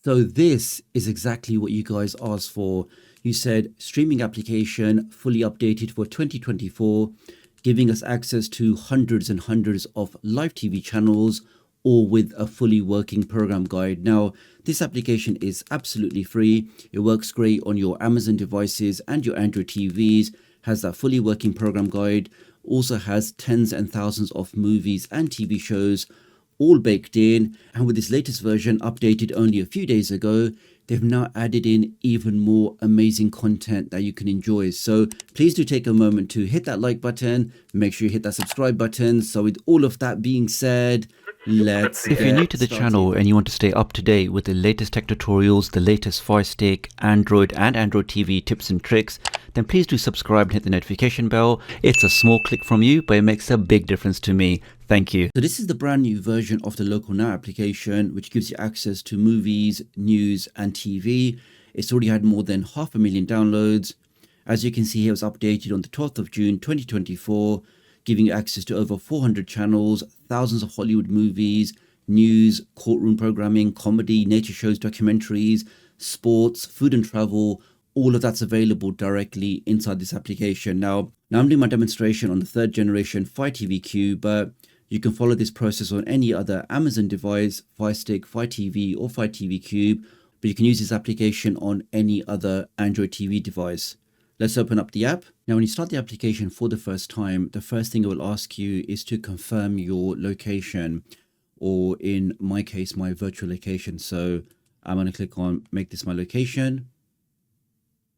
So this is exactly what you guys asked for. You said streaming application fully updated for 2024, giving us access to hundreds and hundreds of live TV channels, all with a fully working program guide. Now, this application is absolutely free. It works great on your Amazon devices and your Android TVs, has that fully working program guide, also has tens and thousands of movies and TV shows all baked in. And with this latest version updated only a few days ago, they've now added in even more amazing content that you can enjoy. So please do take a moment to hit that like button, make sure you hit that subscribe button. So with all of that being said, let's If you're new to the channel and you want to stay up to date with the latest tech tutorials, the latest Fire Stick, Android and Android TV tips and tricks, then please do subscribe and hit the notification bell. It's a small click from you, but it makes a big difference to me. Thank you. So this is the brand new version of the Local Now application, which gives you access to movies, news and TV. It's already had more than 500,000 downloads. As you can see here, it was updated on the 12th of June 2024, giving you access to over 400 channels, thousands of Hollywood movies, news, courtroom programming, comedy, nature shows, documentaries, sports, food and travel. All of that's available directly inside this application. Now I'm doing my demonstration on the 3rd generation Fire TV Cube, but you can follow this process on any other Amazon device, Fire Stick, Fire TV or Fire TV Cube, but you can use this application on any other Android TV device. Let's open up the app. Now, when you start the application for the first time, the first thing it will ask you is to confirm your location, or in my case, my virtual location. So I'm going to click on make this my location.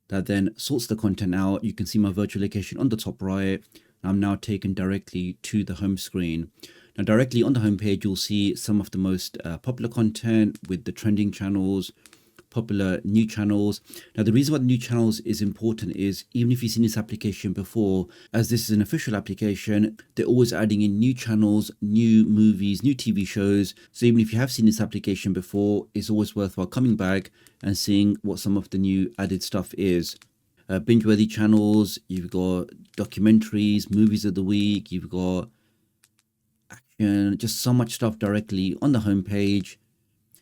That then sorts the content out. You can see my virtual location on the top right. I'm now taken directly to the home screen. Now, directly on the home page, you'll see some of the most popular content with the trending channels, popular new channels. Now, the reason why the new channels is important is even if you've seen this application before, as this is an official application, they're always adding in new channels, new movies, new TV shows. So even if you have seen this application before, it's always worthwhile coming back and seeing what some of the new added stuff is. Binge-worthy channels, you've got documentaries, movies of the week, you've got action, just so much stuff directly on the home page.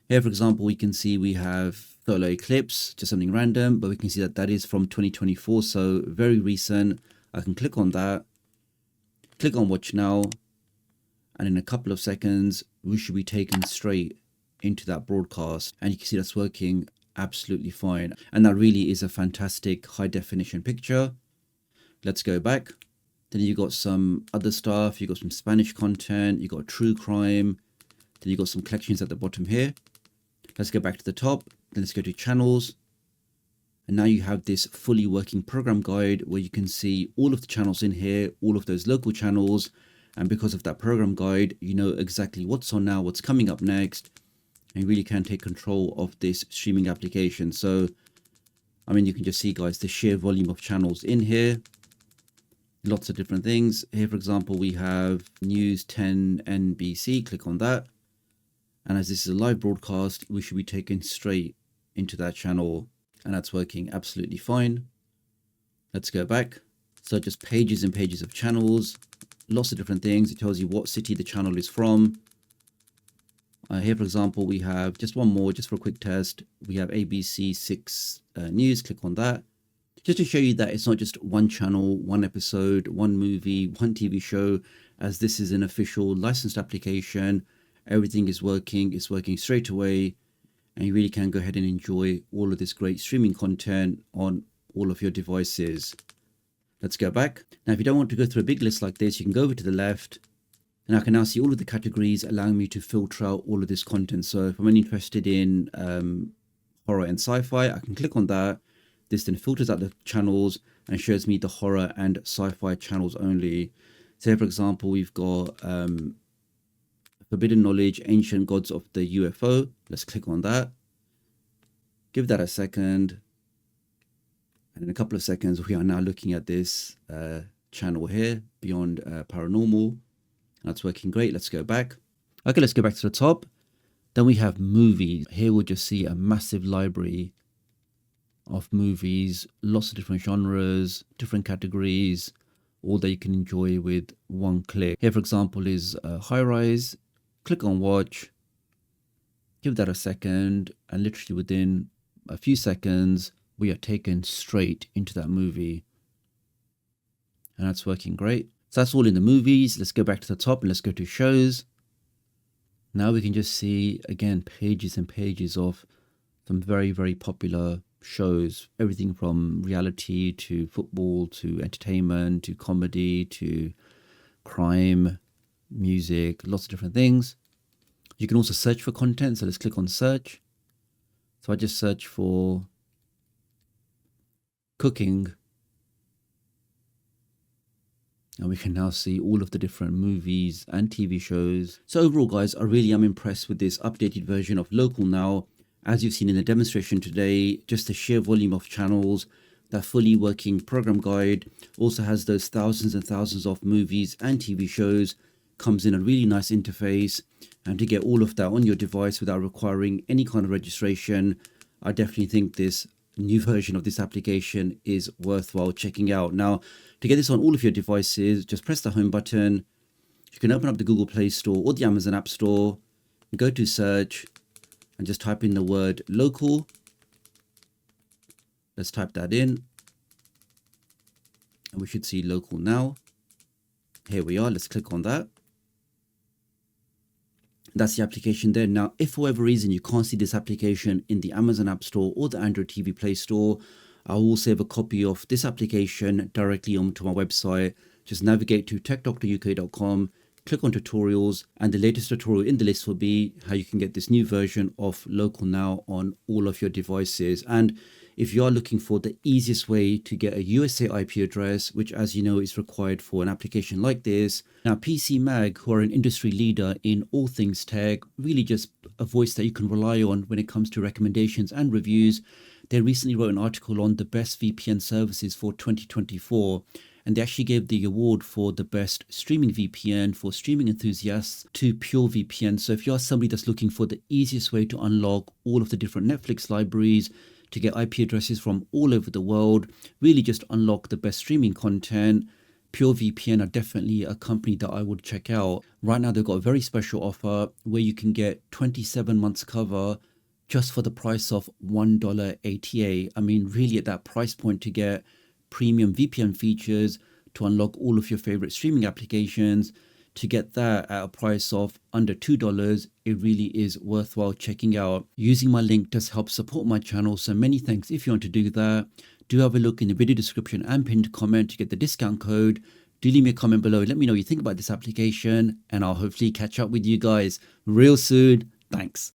Here, for example, we can see we have solo clips, just something random, but we can see that that is from 2024, so very recent. I can click on that, click on watch now, and in a couple of seconds, we should be taken straight into that broadcast. And you can see that's working absolutely fine. And that really is a fantastic high definition picture. Let's go back. Then you've got some other stuff. You've got some Spanish content. You've got true crime. Then you've got some collections at the bottom here. Let's go back to the top. Then let's go to channels. And now you have this fully working program guide where you can see all of the channels in here, all of those local channels. And because of that program guide, you know exactly what's on now, what's coming up next. And you really can take control of this streaming application. So, I mean, you can just see, guys, the sheer volume of channels in here. Lots of different things. Here, for example, we have News 10 NBC. Click on that. And as this is a live broadcast, we should be taken straight into that channel. And that's working absolutely fine. Let's go back. So just pages and pages of channels. Lots of different things. It tells you what city the channel is from. Here, for example, we have just one more, just for a quick test. We have ABC 6 News. Click on that. Just to show you that it's not just one channel, one episode, one movie, one TV show, as this is an official licensed application. Everything is working. It's working straight away. And you really can go ahead and enjoy all of this great streaming content on all of your devices. Let's go back. Now, if you don't want to go through a big list like this, you can go over to the left. And I can now see all of the categories, allowing me to filter out all of this content. So if I'm only interested in horror and sci-fi, I can click on that. This then filters out the channels and shows me the horror and sci-fi channels only. So for example, we've got Forbidden Knowledge, Ancient Gods of the UFO. Let's click on that. Give that a second. And in a couple of seconds, we are now looking at this channel here, Beyond Paranormal. That's working great. Let's go back. Okay, let's go back to the top. Then we have movies. Here we'll just see a massive library of movies, lots of different genres, different categories, all that you can enjoy with one click. Here, for example, is High Rise. Click on watch. Give that a second, and literally within a few seconds, we are taken straight into that movie. And that's working great. So that's all in the movies. Let's go back to the top and let's go to shows. Now we can just see, again, pages and pages of some very, very popular shows. Everything from reality to football to entertainment to comedy to crime, music, lots of different things. You can also search for content. So let's click on search. So I just search for cooking. And we can now see all of the different movies and TV shows. So overall, guys, I really am impressed with this updated version of Local Now. As you've seen in the demonstration today, just the sheer volume of channels, that fully working program guide also has those thousands and thousands of movies and TV shows, comes in a really nice interface. And to get all of that on your device without requiring any kind of registration, I definitely think this new version of this application is worthwhile checking out. Now, to get this on all of your devices, just press the home button. You can open up the Google Play Store or the Amazon App Store, go to search and just type in the word local. Let's type that in and we should see Local Now. Here we are. Let's click on that. That's the application there. Now, if for whatever reason you can't see this application in the Amazon App Store or the Android TV Play Store, I will save a copy of this application directly onto my website. Just navigate to tdoctoruk.com, click on tutorials, and the latest tutorial in the list will be how you can get this new version of Local Now on all of your devices. And if you are looking for the easiest way to get a USA IP address, which as you know is required for an application like this, now PC Mag, who are an industry leader in all things tech, really just a voice that you can rely on when it comes to recommendations and reviews. They recently wrote an article on the best VPN services for 2024, and they actually gave the award for the best streaming VPN for streaming enthusiasts to Pure VPN. So if you are somebody that's looking for the easiest way to unlock all of the different Netflix libraries, to get IP addresses from all over the world, really just unlock the best streaming content, Pure VPN are definitely a company that I would check out. Right now, they've got a very special offer where you can get 27 months cover just for the price of $1.88. I mean, really at that price point to get premium VPN features, to unlock all of your favorite streaming applications, to get that at a price of under $2, it really is worthwhile checking out. Using my link does help support my channel, so many thanks if you want to do that. Do have a look in the video description and pinned comment to get the discount code. Do leave me a comment below, let me know what you think about this application, and I'll hopefully catch up with you guys real soon. Thanks.